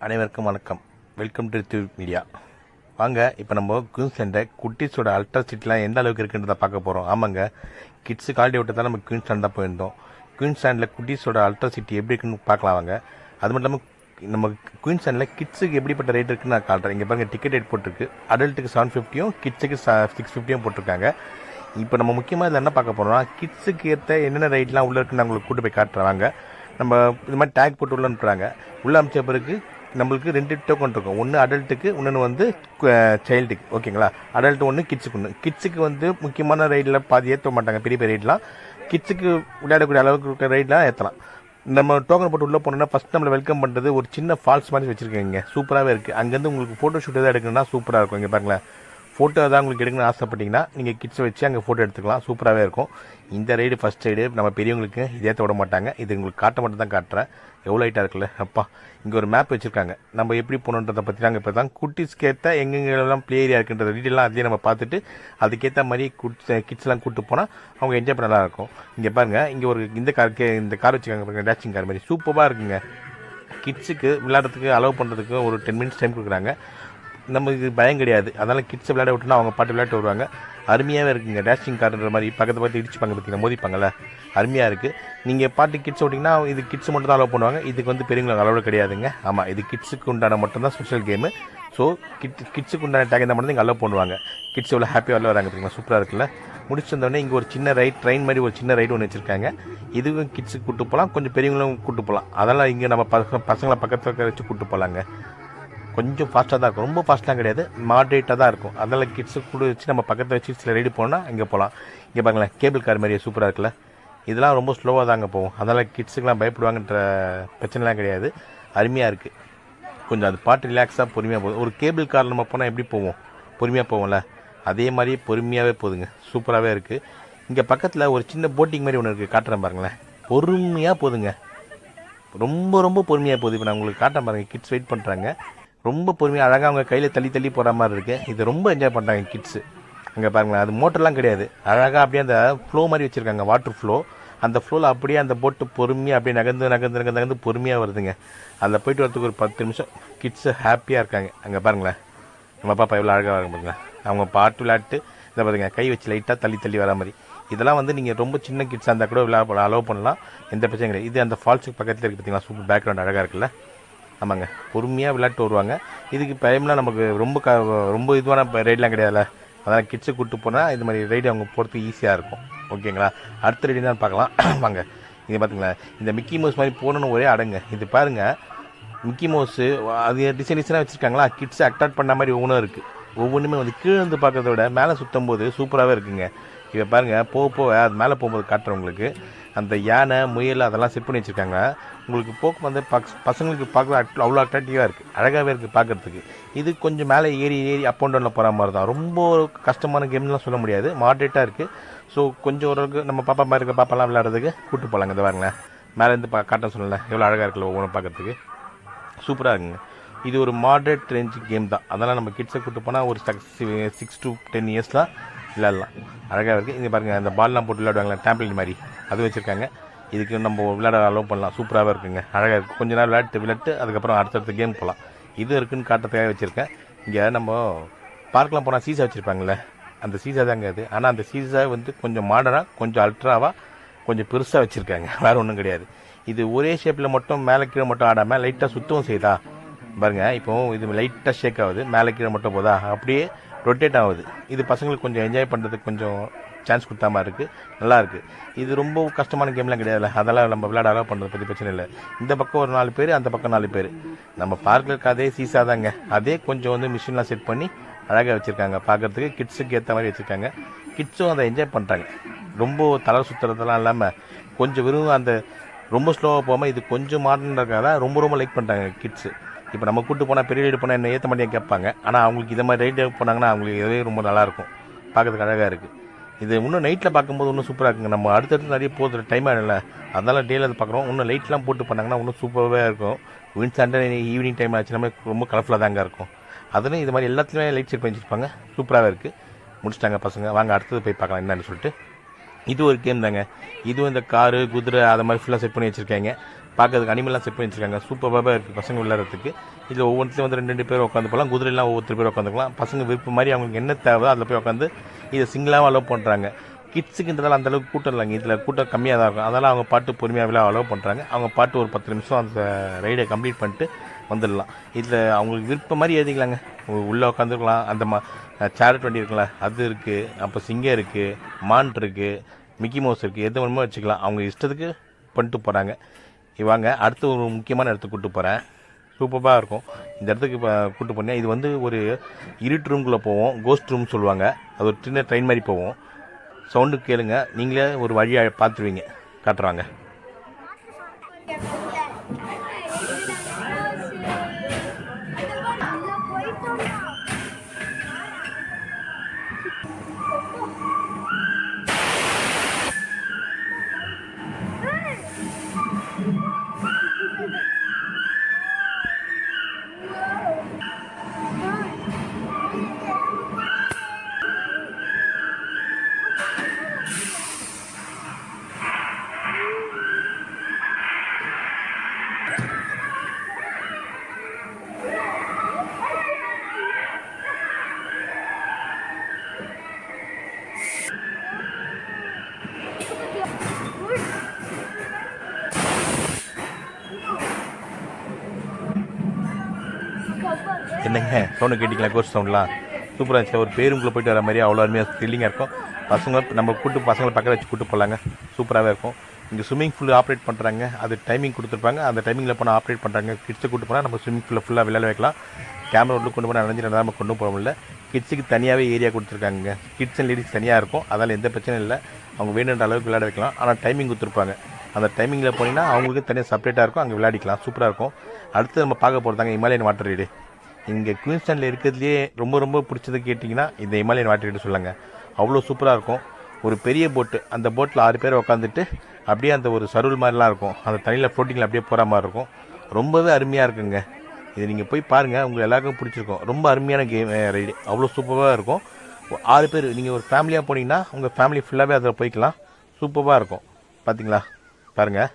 அனைவருக்கும் வணக்கம். Welcome to Rithvik media. வாங்க, இப்போ நம்ம குயின்ஸ்லாண்டை குட்டீஸோட அல்ட்ராசிட்டிலாம் எந்த அளவுக்கு இருக்குன்றதை பார்க்க போகிறோம். ஆமாங்க, கிட்ஸு கால்டி விட்டதால் நம்ம குயின்ஸ்லாண்ட் தான் போயிருந்தோம். குயின்ஸ்லாண்டில் குட்டீஸோட அல்ட்ராசிட்டி எப்படி இருக்குன்னு பார்க்கலாம் வாங்க. அது மட்டும் இல்லாமல் நம்ம குயின்ஸ்லாண்டில் கிட்ஸுக்கு எப்படிப்பட்ட ரேட் இருக்குன்னு நான் காட்டுறேன். இங்கே பாருங்கள், டிக்கெட் ரேட் போட்டிருக்கு. அடல்ட்டுக்கு 750யும் கிட்ஸுக்கு 650யும் போட்டிருக்காங்க. இப்போ நம்ம முக்கியமாக இதில் என்ன பார்க்க போகிறோம்னா, கிட்ஸுக்கு ஏற்ற என்னென்ன ரைட்லாம் உள்ளே இருக்குன்னு நான் உங்களுக்கு கூட்டு போய் காட்டுறேன் வாங்க. நம்ம இது மாதிரி டேக் போட்டு உள்ள அனுப்புகிறாங்க. உள்ளே அனுப்பிச்ச பிறகு நம்மளுக்கு 2 டோக்கன் இருக்கும். ஒன்று அடல்ட்டுக்கு, இன்னொன்று வந்து சைல்டுக்கு. ஓகேங்களா? அடல்ட்டு ஒன்று, கிட்ஸுக்கு ஒன்று. கிட்ஸுக்கு வந்து முக்கியமான ரைடில் பாதி ஏற்ற மாட்டாங்க, பெரிய பெரிய ரைட்லாம். கிட்ஸுக்கு விளையாடக்கூடிய அளவுக்கு இருக்கிற ரைட்லாம் ஏற்றலாம். நம்ம டோக்கன் போட்டு உள்ளே போனோம்னா ஃபஸ்ட் நம்மளை வெல்கம் பண்ணுறது ஒரு சின்ன ஃபால்ஸ் மாதிரி வச்சுருக்கீங்க. சூப்பராகவே இருக்குது. அங்கேருந்து உங்களுக்கு ஃபோட்டோ ஷூட் எதாவது எடுக்கணும்னா சூப்பராக இருக்கும். இங்கே பாருங்களேன், ஃபோட்டோ தான் உங்களுக்கு எடுக்கணும்னு ஆசைப்பட்டீங்கன்னா நீங்கள் கிட்ஸை வச்சு அங்கே ஃபோட்டோ எடுத்துக்கலாம். சூப்பராகவே இருக்கும். இந்த ரைடு ஃபஸ்ட் ரைடு நம்ம பெரியவங்களுக்கு இதேற்ற விட மாட்டாங்க. இது உங்களுக்கு காட்ட மட்டும் தான் காட்டுறேன். எவ்வளோ ஹைட்டாக இருக்குல்ல அப்பா. இங்கே ஒரு மேப் வச்சுருக்காங்க. நம்ம எப்படி போகணுன்றதை பற்றி நாங்கள் இப்போ தான் குட்டீஸ்க்கேற்ற எங்கெங்கெல்லாம் ப்ளே ஏரியா இருக்குன்ற டீட்டெயிலாம் அதையே நம்ம பார்த்துட்டு அதுக்கேற்ற மாதிரி கிட்ஸ்லாம் கூப்பிட்டு போனால் அவங்க என்ஜாய் பண்ண நல்லாயிருக்கும். இங்கே பாருங்கள், இங்கே ஒரு இந்த கார் வச்சுருக்காங்க பாருங்கள், டேச்சிங் கார் மாதிரி சூப்பராக இருக்குங்க. கிட்ஸுக்கு விளையாடுறதுக்கு அலோவ் பண்ணுறதுக்கு ஒரு 10 மினிட்ஸ் டைம் கொடுக்குறாங்க. நமக்கு பயம் கிடையாது. அதனால் கிட்ஸை விளையாட விட்டுனா அவங்க பாட்டு விளையாட்டு வருவாங்க. அருமையாகவே இருக்குங்க. டேஷிங் கார்ன்ற மாதிரி பக்கத்தை பார்த்து இடிச்சுப்பாங்க, பார்த்தீங்கன்னா மோதிப்பாங்கல்ல, அருமையாக இருக்குது. நீங்கள் பாட்டு கிட்ஸ் ஓட்டிங்கன்னா இது கிட்ஸ் மட்டும் தான் அலோவ் பண்ணுவாங்க. இதுக்கு வந்து பெரியவங்களுக்கு அலோவ் கிடையாதுங்க. ஆமாம், இது கிட்ஸுக்கு உண்டான மட்டும்தான் ஸ்பெஷல் கேமு. ஸோ கிட்ஸுக்கு உண்டான டேக் இந்த மட்டும் தான் இங்கே அலோவ் பண்ணுவாங்க. கிட்ஸ் எவ்வளோ ஹாப்பியாக வரல வராங்க, பார்த்தீங்கன்னா சூப்பராக இருக்குல்ல. முடிச்சிருந்தோடனே இங்கே ஒரு சின்ன ட்ரெயின் மாதிரி ஒரு சின்ன ரைடு ஒன்று வச்சுருக்காங்க. இதுவும் கிட்ஸுக்கு கூப்பிட்டு போகலாம், கொஞ்சம் பெரியவங்களும் கூப்பிட்டு போகலாம். அதெல்லாம் இங்கே நம்ம பசங்களை பக்கத்தில் வச்சு கூப்பிட்டு போகலாங்க. கொஞ்சம் ஃபாஸ்ட்டாக தான் இருக்கும், ரொம்ப ஃபாஸ்ட்லாம் கிடையாது, மாட்ரேட்டாக தான் இருக்கும். அதனால் கிட்ஸு கூட வச்சு நம்ம பக்கத்தில் வச்சு சில ரெடி போனால் இங்கே போகலாம். இங்கே பாருங்களேன், கேபிள் கார் மாதிரியே சூப்பராக இருக்குல்ல. இதெல்லாம் ரொம்ப ஸ்லோவாக தாங்க போகும். அதனால் கிட்ஸுக்கெலாம் பயப்படுவாங்கன்ற பிரச்சனைலாம் கிடையாது. அருமையாக இருக்குது. கொஞ்சம் அது பாட்டு ரிலாக்ஸாக பொறுமையாக போகுது. ஒரு கேபிள் கார் நம்ம போனால் எப்படி போவோம், பொறுமையாக போவோம்ல, அதே மாதிரியே பொறுமையாகவே போகுதுங்க. சூப்பராகவே இருக்குது. இங்கே பக்கத்தில் ஒரு சின்ன போட்டிங் மாதிரி ஒன்று இருக்குது, காட்டுறேன் பாருங்களேன். பொறுமையாக போகுதுங்க, ரொம்ப ரொம்ப பொறுமையாக போகுது. இப்போ நான் உங்களுக்கு காட்டுறேன் பாருங்கள். கிட்ஸ் வெயிட் பண்ணுறாங்க. ரொம்ப பொறுமையாக அழகாக அவங்க கையில் தள்ளி தள்ளி போகிற மாதிரி இருக்குது. இது ரொம்ப என்ஜாய் பண்ணுறாங்க கிட்ஸு. அங்கே பாருங்களேன், அது மோட்டர்லாம் கிடையாது, அழகாக அப்படியே அந்த ஃப்ளோ மாதிரி வச்சுருக்காங்க, வாட்டர் ஃப்ளோ. அந்த ஃப்ளோவில் அப்படியே அந்த போட்டு பொறுமையாக அப்படியே நகர்ந்து பொறுமையாக வருதுங்க. அதில் போயிட்டு வரதுக்கு ஒரு 10 நிமிஷம் கிட்ஸு ஹாப்பியாக இருக்காங்க. அங்கே பாருங்களேன், நம்ம பாப்பா எவ்வளோ அழகாக வராங்க பாருங்களேன். அவங்க பாட்டு விளையாட்டு இதை பாருங்க, கை வச்சு லைட்டாக தள்ளி தள்ளி வர மாதிரி. இதெல்லாம் வந்து நீங்கள் ரொம்ப சின்ன கிட்ஸாக இருந்தால் கூட அலோவ் பண்ணலாம், எந்த பிரச்சனையும் கிடையாது. இது அந்த ஃபால்ஸுக்கு பக்கத்தில் இருக்குது, பார்த்தீங்களா, சூப்பர் பேக்ரவுண்ட் அழகாக இருக்குல்ல. ஆமாங்க, பொறுமையாக விளையாட்டு வருவாங்க. இதுக்கு டைம்லாம் நமக்கு ரொம்ப இதுவான ரைடெலாம் கிடையாதுல்ல. அதனால் கிட்ஸை கூப்பிட்டு போனால் இது மாதிரி ரைடு அவங்க போகிறதுக்கு ஈஸியாக இருக்கும். ஓகேங்களா? அடுத்த ரைடு தான் பார்க்கலாம் வாங்க. இது பார்த்தீங்களா, இந்த மிக்கி மவுஸ் மாதிரி போகணுன்னு ஒரே அடங்க. இது பாருங்கள், மிக்கி மவுஸு அது டிசைன்ஸாக வச்சுருக்காங்களா, கிட்ஸை அட்ராக்ட் பண்ண மாதிரி ஒவ்வொன்றும் இருக்குது. ஒவ்வொன்றுமே வந்து கீழே இருந்து பார்க்கறத விட மேலே சுற்றும் போது சூப்பராகவே இருக்குங்க. இதை பாருங்கள், போக அது மேலே போகும்போது காட்டுறவங்களுக்கு அந்த யானை, முயல் அதெல்லாம் செட் பண்ணி வச்சுருக்காங்க. உங்களுக்கு போக்கு வந்து பசங்களுக்கு பார்க்க அவ்வளோ அட்ராக்டிவாக இருக்குது, அழகாகவே இருக்குது பார்க்குறதுக்கு. இது கொஞ்சம் மேலே ஏறி அப் அண்ட் டவுனில் போகிற மாதிரி தான். ரொம்ப கஷ்டமான கேம்லாம் சொல்ல முடியாது, மாட்ரேட்டாக இருக்குது. ஸோ கொஞ்சம் ஓரளவுக்கு நம்ம பாப்பா மாதிரி இருக்க பாப்பாலாம் விளையாடுறதுக்கு கூப்பிட்டு போகலாங்க. இந்த பாருங்களேன், மேலேருந்து காட்ட சொல்லலை, எவ்வளோ அழகாக இருக்குல்ல ஒவ்வொன்றும் பார்க்குறதுக்கு. சூப்பராக இருக்குங்க. இது ஒரு மாட்ரேட் ரேஞ்சு கேம் தான். அதனால் நம்ம கிட்ஸை கூப்பிட்டு போனால் ஒரு 6 to 10 இயர்ஸ்லாம் விளையாடலாம். அழகாக இருக்குது. இங்கே பாருங்கள், அந்த பால்லாம் போட்டு விளையாடுவாங்களா, டேம்பிளின் மாதிரி அது வச்சுருக்காங்க. இதுக்கு நம்ம விளையாட அலோவ் பண்ணலாம். சூப்பராகவே இருக்குங்க, அழகாக இருக்குது. கொஞ்ச நேரம் விளையாட்டு அதுக்கப்புறம் அடுத்தடுத்த கேம் போகலாம். இது இருக்குதுன்னு காட்டுறதுக்காக வச்சுருக்கேன். இங்கே நம்ம பார்க்கெலாம் போனால் சீசா வச்சுருப்பாங்களே, அந்த சீசா தாங்க அது. ஆனால் அந்த சீசா வந்து கொஞ்சம் மாடர்னாக, கொஞ்சம் அல்ட்ராவாக, கொஞ்சம் பெருசாக வச்சுருக்காங்க, வேறு ஒன்றும் கிடையாது. இது ஒரே ஷேப்பில் மட்டும் மேலே கீழே மட்டும் ஆடாமல் லைட்டாக சுத்தவும் செய்தா பாருங்கள். இப்போது இது லைட்டாக ஷேக் ஆகுது, மேலே கீழே மட்டும் போதா, அப்படியே ரொட்டேட் ஆகுது. இது பசங்களுக்கு கொஞ்சம் என்ஜாய் பண்ணுறதுக்கு கொஞ்சம் சான்ஸ் கொடுத்தா மாதிரி இருக்குது, நல்லாயிருக்கு. இது ரொம்ப கஷ்டமான கேம்லாம் கிடையாதுல்ல, அதெல்லாம் நம்ம விளையாட அலோவ் பண்ணுறது பற்றி பிரச்சனை இல்லை. இந்த பக்கம் ஒரு 4 பேர், அந்த பக்கம் 4 பேர். நம்ம பார்க்கில் இருக்க அதே சீசா தாங்க, அதே கொஞ்சம் வந்து மிஷின்லாம் செட் பண்ணி அழகாக வச்சுருக்காங்க. பார்க்குறதுக்கு கிட்ஸுக்கு ஏற்ற மாதிரி வச்சுருக்காங்க. கிட்ஸும் அதை என்ஜாய் பண்ணுறாங்க. ரொம்ப தலை சுற்றுறதெல்லாம் இல்லாமல் கொஞ்சம் வெறும் அந்த ரொம்ப ஸ்லோவாக போகாமல் இது கொஞ்சம் மாடர்னாக ரொம்ப லைக் பண்ணுறாங்க கிட்ஸு. இப்போ நம்ம கூப்பிட்டு போனால் பெரிய ரைடு போனால் என்ன ஏற்ற மாட்டேன் கேட்பாங்க. ஆனால் அவங்களுக்கு இதை மாதிரி ரைடு போனாங்கன்னா அவங்களுக்கு இதே ரொம்ப நல்லாயிருக்கும், பார்க்கறதுக்கு அழகாக இருக்குது. இது இன்னும் நைட்டில் பார்க்கும்போது இன்னும் சூப்பராக இருக்குங்க. நம்ம அடுத்தடுத்து நிறைய போகிற டைம் ஆகல, அதனால் டேயில் அது பார்க்குறோம். இன்னும் லைட்லாம் போட்டு பண்ணாங்கன்னா இன்னும் சூப்பராகவே இருக்கும். வின்சாண்டே ஈவினிங் டைம் ஆச்சுன்னா ரொம்ப கலர்ஃபுல்லாக தாங்க இருக்கும். அதுலேயும் இது மாதிரி எல்லாத்துலேயுமே லைட் செட் பண்ணி வச்சுருப்பாங்க, சூப்பராகவே இருக்குது. முடிச்சிட்டாங்க பசங்க. வாங்க அடுத்தது போய் பார்க்கலாம் என்னன்னு சொல்லிட்டு. இது ஒரு கேம் தாங்க. இதுவும் இந்த காரு குதிரை அதை மாதிரி ஃபுல்லாக செட் பண்ணி வச்சுருக்காங்க. பார்க்கறதுக்கு அனிமல்லாம் செட் பண்ணி வச்சுருக்காங்க. சூப்பராக இருக்குது பசங்க விளையாடுறதுக்கு. இதில் ஒவ்வொன்றுலையும் வந்து 2 பேர் உட்காந்து போகலாம். குதிரைலாம் ஒவ்வொருத்தர் பேர் உட்காந்துக்கலாம். பசங்க விருப்பம் மாதிரி அவங்களுக்கு என்ன தேவை அதில் போய் உட்காந்து இதை சிங்கிளாகவும் அலோவ் பண்ணுறாங்க. கிட்ஸுக்குன்றதால அந்தளவுக்கு கூட்டம் இல்லைங்க. இதில் கூட்டம் கம்மியாக தான் இருக்கும். அதனால் அவங்க பாட்டு பொறுமையாகவே அலோவ் பண்ணுறாங்க. அவங்க பாட்டு ஒரு 10 நிமிஷம் அந்த ரைடை கம்ப்ளீட் பண்ணிட்டு வந்துடலாம். இதில் அவங்களுக்கு விருப்பம் மாதிரி எழுதிக்கலாங்க. உள்ளே உட்காந்துருக்கலாம். அந்த சேரட் வண்டி இருக்குல்ல அது இருக்குது. அப்போ சிங்கம் இருக்குது, மான் இருக்குது, மிக்கி மவுஸ் இருக்குது. எது வேணுமோ வச்சுக்கலாம். அவங்க இஷ்டத்துக்கு பண்ணிட்டு போகிறாங்க. இவாங்க அடுத்து ஒரு முக்கியமான இடத்துக்கு கூப்பிட்டு போகிறேன். சூப்பராக இருக்கும். இந்த இடத்துக்கு இப்போ கூப்பிட்டு போனேன். இது வந்து ஒரு இருட்டு ரூம்குள்ளே போவோம். கோஸ்ட் ரூம் சொல்லுவாங்க. அது ஒரு சின்ன ட்ரெயின் மாதிரி போவோம். சவுண்டு கேளுங்க, நீங்களே ஒரு வழியை பார்த்துருவீங்க. காட்டுறாங்க. என்னங்க சவுண்டு கேட்டிங்களா? கோஸ்ட் சவுண்ட்லாம் சூப்பராக இருந்துச்சு. ஒரு பேருக்குள்ளே போயிட்டு வர மாதிரி அவ்வளோ அருமையாக த்ரில்லிங்காக இருக்கும். பசங்களை நம்ம பசங்களை பக்கம் வச்சு கூப்பிட்டு போகலாங்க. சூப்பராகவே இருக்கும். இங்கே ஸ்விம்மிங் ஃபுல் ஆப்ரேட் பண்ணுறாங்க. அது டைமிங் கொடுத்துருப்பாங்க. அந்த டைமிங்கில் போனால் ஆப்ரேட் பண்ணுறாங்க. கிட்ஸை கூப்பிட்டு போனால் நம்ம ஸ்விம்மிங் ஃபுல்லாக ஃபுல்லாக விளையாட வைக்கலாம். கேமரா உள்ள கொண்டு போனால் நனைஞ்சு நம்ம கொண்டு போக முடியல. கிட்ஸுக்கு தனியாகவே ஏரியா கொடுத்துருக்காங்க. கிட்ஸ் அண்ட் லேடிஸ் தனியாக இருக்கும். அதனால் எந்த பிரச்சனையும் இல்லை. அவங்க வேணுன்ற அளவுக்கு விளையாட வைக்கலாம். ஆனால் டைமிங் கொடுத்துருப்பாங்க. அந்த டைமிங்கில் போனீங்கன்னா அவங்களுக்கு தனியாக செப்பரேட்டாக இருக்கும். அங்கே விளையாடிக்கலாம். சூப்பராக இருக்கும். அடுத்து நம்ம பார்க்க போகிறதாங்க இமாலயன் வாட்டர் ரைடு. இங்கே குயின்ஸ்லாண்டில் இருக்கிறதுலே ரொம்ப ரொம்ப பிடிச்சது கேட்டிங்கன்னா இந்த இமாலயன் வாட்டர் ரைடு சொல்லுங்க. அவ்வளோ சூப்பராக இருக்கும். ஒரு பெரிய போட்டு, அந்த போட்டில் 6 பேர் உட்காந்துட்டு அப்படியே அந்த ஒரு சருள் மாதிரிலாம் இருக்கும். அந்த தண்ணியில் ஃப்ளோட்டிங்கில் அப்படியே போகிற மாதிரி இருக்கும். ரொம்பவே அருமையாக இருக்குங்க. இது நீங்கள் போய் பாருங்கள், உங்களுக்கு எல்லாருக்கும் பிடிச்சிருக்கும். ரொம்ப அருமையான கேம் ரைடு. அவ்வளோ சூப்பராக இருக்கும். 6 பேர் நீங்கள் ஒரு ஃபேமிலியாக போனீங்கன்னா உங்கள் ஃபேமிலி ஃபுல்லாகவே அதில் போய்க்கலாம். சூப்பராக இருக்கும். பார்த்தீங்களா? பாருங்கள்.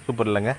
சூப்பர் இல்லைங்க?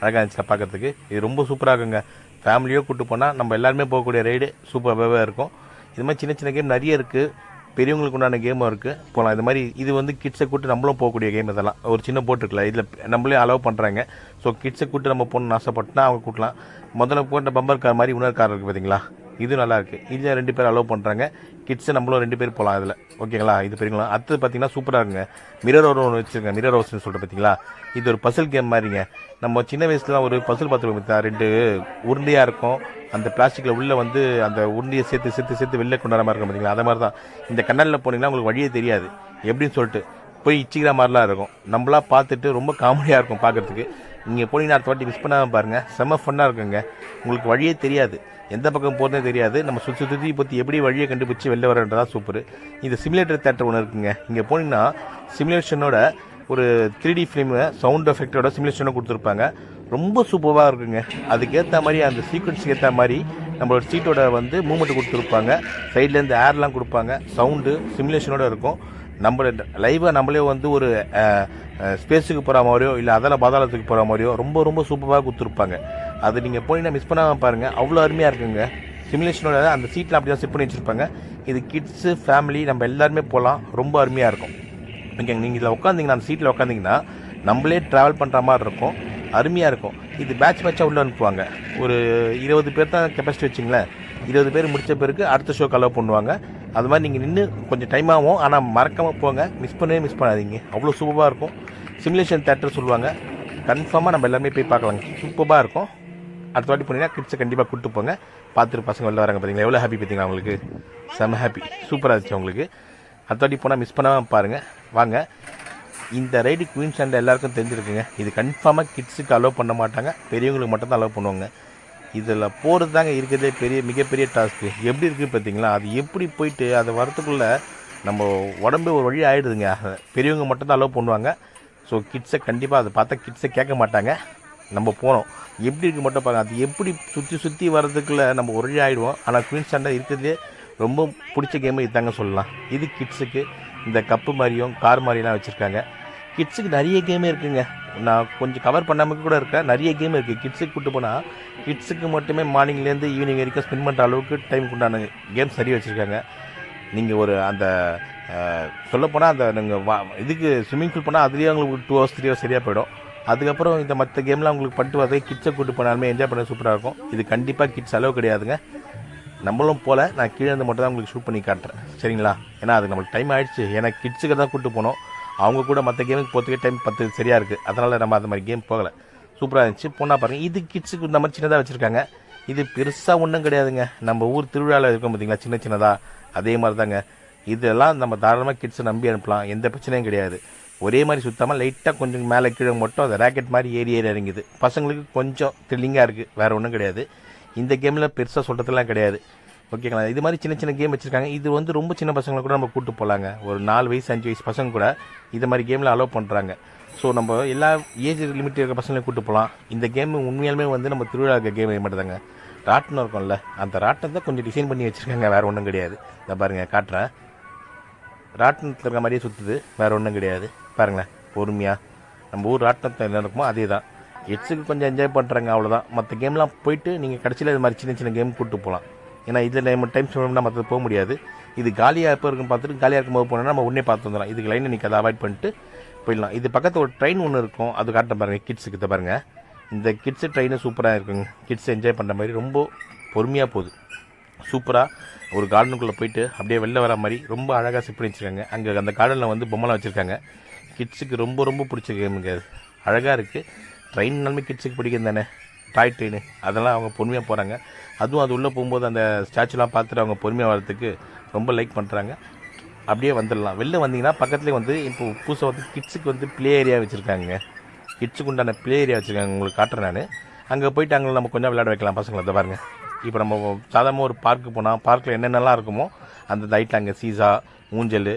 அழகாக இருந்துச்சு பார்க்குறதுக்கு. இது ரொம்ப சூப்பராக இருக்குங்க. ஃபேமிலியோ கூப்பிட்டு போனால் நம்ம எல்லாருமே போகக்கூடிய ரைடு சூப்பராகவே இருக்கும். இது மாதிரி சின்ன சின்ன கேம் நிறைய இருக்குது. பெரியவங்களுக்கு உண்டான கேமும் இருக்குது, போகலாம். இது மாதிரி இது வந்து கிட்ஸை கூப்பிட்டு நம்மளும் போகக்கூடிய கேம். இதெல்லாம் ஒரு சின்ன போட் இருக்குல்ல, இதில் நம்மளே அலோவ் பண்ணுறாங்க. ஸோ கிட்ஸை கூப்பிட்டு நம்ம போகணுன்னு ஆசைப்பட்டுனா அவங்க கூட்டலாம். முதல்ல போட்ட பம்பர் கார் மாதிரி இன்னொரு கார் இருக்குது பார்த்தீங்களா? இது நல்லாயிருக்கு. இதில் 2 பேர் அலோவ் பண்ணுறாங்க. கிட்ஸை நம்மளும் 2 பேர் போகலாம் இதில். ஓகேங்களா? இது பெரியங்களா? அடுத்து பார்த்தீங்கன்னா சூப்பராக இருக்குங்க. மிரர் ஹவுஸ் ஒன்று வச்சுருங்க. மிரர் ஹவுஸ்ன்னு சொல்லிட்டு பார்த்தீங்களா? இது ஒரு பசில் கேம் மாதிரிங்க. நம்ம சின்ன வயசுலாம் ஒரு பசில் பார்த்துருக்கோம். 2 உருண்டையாக இருக்கும். அந்த பிளாஸ்டிக்கில் உள்ளே வந்து அந்த உருண்டையை சேர்த்து வெளில கொண்டாட மாதிரி இருக்கும் பார்த்தீங்களா? அதை மாதிரி தான். இந்த கண்ணாலில் போனீங்கன்னா உங்களுக்கு வழியே தெரியாது எப்படின்னு சொல்லிட்டு போய் இச்சிக்கிற மாதிரிலாம் இருக்கும். நம்மளா பார்த்துட்டு ரொம்ப காமெடியாக இருக்கும் பார்க்குறதுக்கு. நீங்கள் போனீங்கன்னா அடுத்த வாட்டி மிஸ் பண்ணாமல் பாருங்கள். செம்ம ஃபன்னாக இருக்குங்க. உங்களுக்கு வழியே தெரியாது, எந்த பக்கம் போகிறதே தெரியாது. நம்ம சுற்றி பற்றி எப்படி வழியை கண்டுபிடிச்சி வெளில வரன்றதா சூப்பர். இந்த சிமுலேட்டர் தேட்டர் ஒன்று இருக்குங்க. இங்கே போனீங்கன்னா சிமுலேஷனோட ஒரு 3D ஃபிலிமு சவுண்ட் எஃபெக்டோட சிமுலேஷனோட கொடுத்துருப்பாங்க. ரொம்ப சூப்பராக இருக்குங்க. அதுக்கேற்ற மாதிரி அந்த சீக்வன்ஸுக்கு ஏற்ற மாதிரி நம்மளோட சீட்டோட வந்து மூமெண்ட் கொடுத்துருப்பாங்க. சைட்லேருந்து ஏர்லாம் கொடுப்பாங்க. சவுண்டு சிமுலேஷனோட இருக்கும். நம்ம லைவாக நம்மளே வந்து ஒரு ஸ்பேஸுக்கு போகிற மாதிரியோ இல்லை பாதாளத்துக்கு போகிற மாதிரியோ ரொம்ப ரொம்ப சூப்பராக கொடுத்துருப்பாங்க. அது நீங்கள் போனீங்கன்னா மிஸ் பண்ணாமல் பாருங்கள். அவ்வளோ அருமையாக இருக்குங்க. சிமுலேஷனோட அந்த சீட்டில் அப்படி தான் செட் பண்ணி வச்சுருப்பாங்க. இது கிட்ஸு ஃபேமிலி நம்ம எல்லாருமே போகலாம். ரொம்ப அருமையாக இருக்கும். ஓகேங்க. நீங்கள் இதில் உட்காந்திங்கன்னா அந்த சீட்டில் உட்காந்திங்கன்னா நம்மளே ட்ராவல் பண்ணுற மாதிரி இருக்கும். அருமையாக இருக்கும். இது பேட்சாக உள்ளே அனுப்புவாங்க. ஒரு 20 பேர் தான் கெப்பாசிட்டி வச்சிங்களேன். 20 பேர் முடித்த பிறகு அடுத்த ஷோக்கு அலோவ் பண்ணுவாங்க. அது மாதிரி நீங்கள் நின்று கொஞ்சம் டைம் ஆகும். ஆனால் மறக்காமல் போங்க. மிஸ் பண்ணாதீங்க. அவ்வளோ சூப்பராக இருக்கும். சிமுலேஷன் தேட்டர் சொல்லுவாங்க. கன்ஃபார்மாக நம்ம எல்லாருமே போய் பார்க்கலாங்க. சூப்பராக இருக்கும். அடுத்த வாட்டி போனீங்கன்னா கிட்ஸை கண்டிப்பாக கூப்பிட்டு போங்க. பார்த்துட்டு பசங்க வெளில வராங்க பார்த்தீங்களா? எவ்வளோ ஹாப்பி பார்த்தீங்களா? அவங்களுக்கு செம்ம ஹாப்பி. சூப்பராக இருந்துச்சு அவங்களுக்கு. அடுத்த வாட்டி போனால் மிஸ் பண்ணாமல் பாருங்கள். வாங்க. இந்த ரைடு குயின்ஸ்லாண்டில் எல்லாருக்கும் தெரிஞ்சிருக்குங்க. இது கன்ஃபார்மாக கிட்ஸுக்கு அலோவ் பண்ண மாட்டாங்க. பெரியவங்களுக்கு மட்டும்தான் அலோவ் பண்ணுவாங்க. இதில் போகிறது தாங்க இருக்கிறதே மிகப்பெரிய டாஸ்க்கு. எப்படி இருக்குது பார்த்தீங்களா? அது எப்படி போயிட்டு அதை வரத்துக்குள்ளே நம்ம உடம்பு ஒரு வழி ஆகிடுதுங்க. பெரியவங்க மட்டும்தான் அலோவ் பண்ணுவாங்க. ஸோ கிட்ஸை கண்டிப்பாக அதை பார்த்தா கிட்ஸை கேட்க மாட்டாங்க. நம்ம போனோம். எப்படி இருக்கு மட்டும் பாருங்கள். அது எப்படி சுற்றி வர்றதுக்குள்ளே நம்ம ஒரே ஆகிடுவோம். ஆனால் குயின்ஸ் லேண்டில் இருக்கிறதுலே ரொம்ப பிடிச்ச கேமு இதுதாங்க சொல்லலாம். இது கிட்ஸுக்கு இந்த கப்பு மாதிரியும் கார் மாதிரிலாம் வச்சுருக்காங்க. கிட்ஸுக்கு நிறைய கேமே இருக்குங்க. நான் கொஞ்சம் கவர் பண்ணாமல் கூட இருக்கேன். நிறைய கேம் இருக்குது. கிட்ஸுக்கு கூப்பிட்டு போனால் கிட்ஸுக்கு மட்டுமே மார்னிங்லேருந்து ஈவினிங் வரைக்கும் ஸ்பெண்ட் பண்ணுற அளவுக்கு டைம் உண்டான கேம் சரி வச்சுருக்காங்க. நீங்கள் ஒரு அந்த சொல்லப்போனால் அந்த நீங்கள் இதுக்கு ஸ்விம்மிங் பூல் போனால் அதுலேயே உங்களுக்கு 2 hours 3 hours சரியாக போயிடும். அதுக்கப்புறம் இந்த மற்ற கேம்லாம் உங்களுக்கு பட்டு வரதே கிட்ஸை கூப்பிட்டு போனாலுமே என்ஜாய் பண்ண சூப்பராக இருக்கும். இது கண்டிப்பாக கிட்ஸ் அளவு கிடையாதுங்க. நம்மளும் போல் நான் கீழே இருந்து மட்டும் தான் உங்களுக்கு ஷூட் பண்ணி காட்டுறேன், சரிங்களா? ஏன்னா அது நம்மளுக்கு டைம் ஆகிடுச்சு. ஏன்னா கிட்ஸுக்கு தான் கூப்பிட்டு போனோம். அவங்க கூட மற்ற கேமுக்கு போகிறதுக்கே டைம் 10 சரியாக இருக்குது. அதனால் நம்ம அந்த மாதிரி கேம் போகலை. சூப்பராக இருந்துச்சு. போனால் பாருங்கள். இது கிட்ஸுக்கு இந்த மாதிரி சின்னதாக வச்சுருக்காங்க. இது பெருசாக ஒன்றும் கிடையாதுங்க. நம்ம ஊர் திருவிழாவில் இருக்கும் பார்த்தீங்களா, சின்ன சின்னதாக, அதே மாதிரி தாங்க. இதெல்லாம் நம்ம தாராளமாக கிட்ஸை நம்பி அனுப்பலாம். எந்த பிரச்சனையும் கிடையாது. ஒரே மாதிரி சுத்தாமல் லைட்டாக கொஞ்சம் மேலே கீழே மட்டும் அந்த ராக்கெட் மாதிரி ஏறி இறங்குது. பசங்களுக்கு கொஞ்சம் த்ரில்லிங்காக இருக்குது, வேறு ஒன்றும் கிடையாது. இந்த கேமில் பெருசாக சொல்கிறதுலாம் கிடையாது, ஓகேங்களா? இது மாதிரி சின்ன சின்ன கேம் வச்சுருக்காங்க. இது வந்து ரொம்ப சின்ன பசங்களை கூட நம்ம கூப்பிட்டு போகலாங்க. ஒரு 4 வயசு 5 வயசு பசங்க கூட இது மாதிரி கேமில் அலோவ் பண்ணுறாங்க. ஸோ நம்ம எல்லா ஏஜ் லிமிட் இருக்கிற பசங்களையும் கூப்பிட்டு போகலாம். இந்த கேம் உண்மையாலுமே வந்து நம்ம திருவிழா கேம் மட்டும்தாங்க. ராட்டினம் இருக்கும்ல, அந்த ராட்டினத்தை கொஞ்சம் டிசைன் பண்ணி வச்சுருக்காங்க, வேறு ஒன்றும் கிடையாது. இந்த பாருங்கள், காட்டுறேன். ராட்டினத்தில் இருக்கிற மாதிரியே சுற்றுது, வேறு ஒன்றும் கிடையாது. பாருங்களேன், பொறுமையாக நம்ம ஊர் ராட்டினத்தில் என்ன இருக்குமோ அதே தான். கிட்ஸுக்கு கொஞ்சம் என்ஜாய் பண்ணுறாங்க, அவ்வளோதான். மற்ற கேம்லாம் போயிட்டு நீங்கள் கடைசியில் இது மாதிரி சின்ன சின்ன கேம் கூப்பிட்டு போகலாம். ஏன்னா இதில் நம்ம டைம் ஸ்பெண்ட் மற்றது போக முடியாது. இது காலியாக எப்போ இருக்குன்னு பார்த்துட்டு காலியாக இருக்கும்போது போனோம்னா நம்ம உடனே பார்த்து வந்துடலாம். இதுக்கு லைனை நீங்கள் அதை அவாய்ட் பண்ணிட்டு போயிடலாம். இது பக்கத்தில் ஒரு ட்ரெயின் ஒன்று இருக்கும், அது காட்ட பாருங்கள். கிட்ஸுக்கு பாருங்கள், இந்த கிட்ஸு ட்ரெயினு சூப்பராக இருக்குங்க. கிட்ஸ் என்ஜாய் பண்ணுற மாதிரி ரொம்ப பொறுமையாக போகுது. சூப்பராக ஒரு கார்டனுக்குள்ளே போயிட்டு அப்படியே வெளில வர மாதிரி ரொம்ப அழகாக செட் பண்ணி வச்சுருக்காங்க. அங்கே அந்த கார்டனில் வந்து பொம்மைலாம் வச்சுருக்காங்க. கிட்ஸுக்கு ரொம்ப ரொம்ப பிடிச்ச கேமுங்க. அது அழகாக இருக்குது. ட்ரெயின்னாலுமே கிட்ஸுக்கு பிடிக்கும் தானே, டாய் ட்ரெயின். அதெல்லாம் அவங்க பொறுமையாக போகிறாங்க. அதுவும் அது உள்ளே போகும்போது அந்த ஸ்டாச்சுலாம் பார்த்துட்டு அவங்க பொறுமையாக வரதுக்கு ரொம்ப லைக் பண்ணுறாங்க. அப்படியே வந்துடலாம். வெளில வந்தீங்கன்னா பக்கத்துலேயே வந்து இப்போ புதுசாக வந்து கிட்ஸுக்கு வந்து ப்ளே ஏரியா வச்சுருக்காங்க. கிட்ஸுக்கு உண்டான ப்ளே ஏரியா வச்சுருக்காங்க, உங்களுக்கு காட்டுறேன் நான். அங்கே போயிட்டு அங்கே நம்ம கொஞ்சம் விளையாட வைக்கலாம் பசங்களை. அதை பாருங்கள். இப்போ நம்ம சாதாரணமாக ஒரு பார்க்கு போனால் பார்க்கில் என்னென்னலாம் இருக்குமோ அந்த லைட்டில் அங்கே சீசா, ஊஞ்சல்,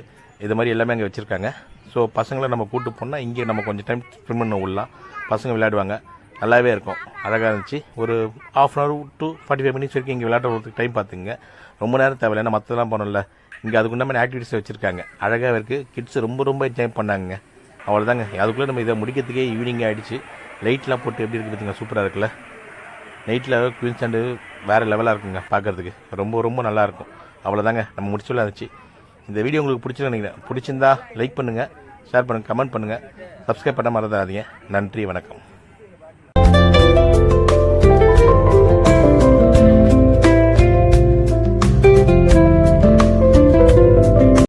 இது மாதிரி எல்லாமே அங்கே வச்சுருக்காங்க. ஸோ பசங்களை நம்ம கூப்பிட்டு போனால் இங்கே நம்ம கொஞ்சம் டைம் ஸ்பெண்ட் பண்ண விடலாம். பசங்க விளையாடுவாங்க, நல்லாவே இருக்கும். அழகாக இருந்துச்சு. ஒரு 1/2 hour to 45 minutes வரைக்கும் இங்கே விளையாடுறதுக்கு டைம் பார்த்துங்க. ரொம்ப நேரம் தேவையில்லை, ஏன்னா மற்றதெல்லாம் போனோம்ல. இங்கே அதுக்குள்ள மாதிரி ஆக்டிவிட்டிஸ் வச்சுருக்காங்க, அழகாக இருக்குது. கிட்ஸ் ரொம்ப ரொம்ப என்ஜாய் பண்ணாங்க. அவ்வளோதாங்க. அதுக்குள்ளே நம்ம இதை முடிக்கிறதுக்கே ஈவினிங் ஆகிடுச்சு. லைட்லாம் போட்டு எப்படி இருக்குது பார்த்தீங்களா, சூப்பராக இருக்குல்ல. நைட்டில் குயின்ஸ் லேண்டு வேறு லெவலாக இருக்குங்க பார்க்குறதுக்கு. ரொம்ப ரொம்ப நல்லாயிருக்கும். அவ்வளோதாங்க, நம்ம முடிச்சுலாம் இருந்துச்சு. இந்த வீடியோ உங்களுக்கு பிடிச்சிருன்னு நினைக்கிறேன். பிடிச்சிருந்தா லைக் பண்ணுங்கள், ஷேர் பண்ணுங்கள், கமெண்ட் பண்ணுங்கள், சப்ஸ்கிரைப் பண்ண மறந்துடாதீங்க. நன்றி, வணக்கம்.